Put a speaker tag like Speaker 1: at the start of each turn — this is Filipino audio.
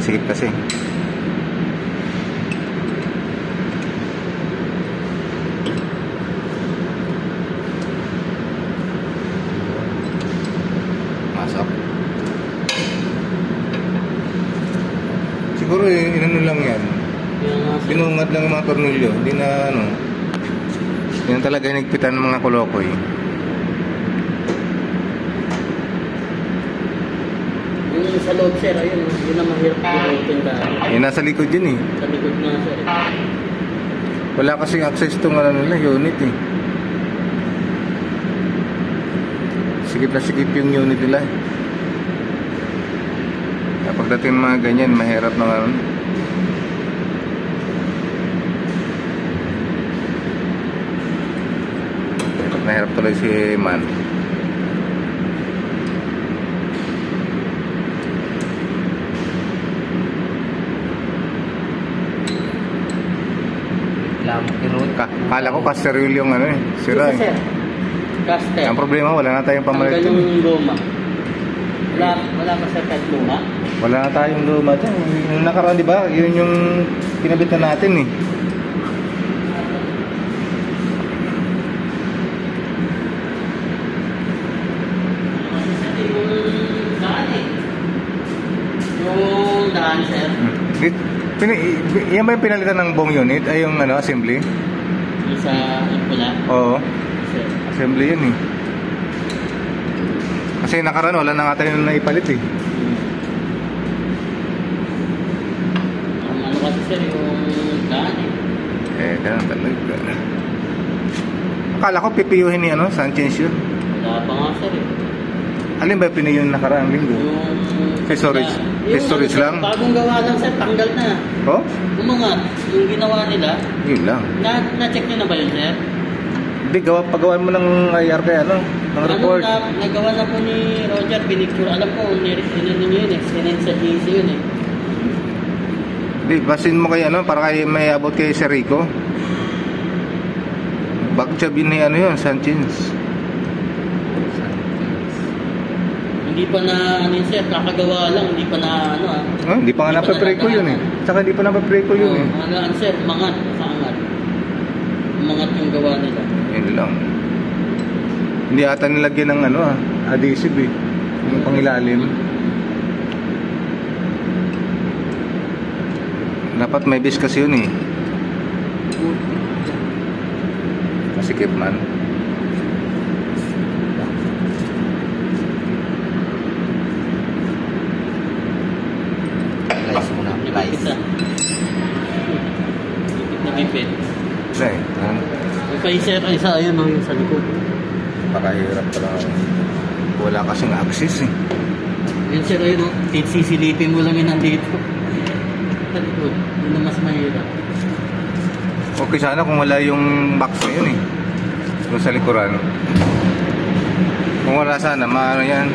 Speaker 1: masikip kasi. Masok. Siguro inano lang yan. Binungat lang yung mga tornilyo. Hindi na ano. Yan talaga hinigpitan ng mga kolokoy.
Speaker 2: Yung sa loob, sir, ayun, yun ang mahirap pinutin dahil.
Speaker 1: Yung nasa likod yun eh.
Speaker 2: Sa likod nga, sir.
Speaker 1: Wala kasing access tong ano nila, unit eh. Sikip na sikip yung unit nila. Kapag dating mga ganyan, mahirap na ano. Mahirap tuloy si Man. Kala ko caster wheel yung ano eh, sira eh.
Speaker 2: Caster.
Speaker 1: Ang problema, wala na tayong pamalit.
Speaker 2: Tanggal yung luma. Wala pa sa kahit luma.
Speaker 1: Wala na tayong luma dyan. Yung nakaraan, di ba? Yun yung kinabit na natin eh.
Speaker 2: Yung daan, sir.
Speaker 1: Yan ba yung pinalitan ng buong unit? Ay yung ano, assembly?
Speaker 2: Yung sa pula?
Speaker 1: Oo.
Speaker 2: Sir.
Speaker 1: Assembly yun eh. Kasi nakaraan wala na nga tayo naipalit eh.
Speaker 2: Ang ano kasi, sir, yung daan eh.
Speaker 1: Ganun talaga. Akala ko pipiyuhin ni ano, Sanchez yun.
Speaker 2: Wala pa nga, sir eh.
Speaker 1: Alin ba piniyuhin nakaraang linggo? Kay storage. Kay storage lang?
Speaker 2: Bagong gawa lang, sir, tanggal na.
Speaker 1: Oh?
Speaker 2: Umangat, yung ginawa nila.
Speaker 1: Yun lang.
Speaker 2: Na-check nyo na ba yun, sir?
Speaker 1: Hindi, pagawaan mo ng IR kay ano, ng report.
Speaker 2: Nagawa na po ni Roger, pinicture. Alam ko, sinend yun eh. Sinend sa GC yun eh.
Speaker 1: Hindi, basin mo kay ano, para kay may abot kay Sir Rico. Back job yun ni ano yun, Sanchez.
Speaker 2: Hindi pa na, ano yun, sir, kakagawa lang, hindi pa na, ano
Speaker 1: hindi pa nga napapreko yun eh. Saka hindi pa napapreko yun eh.
Speaker 2: Ano, sir, mangat, kaangat. Mangat yung gawa nila.
Speaker 1: Yun lang. Hindi ata nilagyan ng ano adhesive eh. Yung pangilalim. Dapat may bis kasi yun eh. Masikip man.
Speaker 2: Slice muna, slice. Ipit na ipit.
Speaker 1: Right.
Speaker 2: Okay, sir, isa, ayun yung sa likod.
Speaker 1: Pakahirap pala. Wala kasing access eh.
Speaker 2: Yun, sir, ayun, sisilipin mo lang yun nandito. Sa likod, yun na mas mahirap.
Speaker 1: Okay sana kung wala yung box na yun eh. Doon sa likuran. Kung wala sana, maano yan.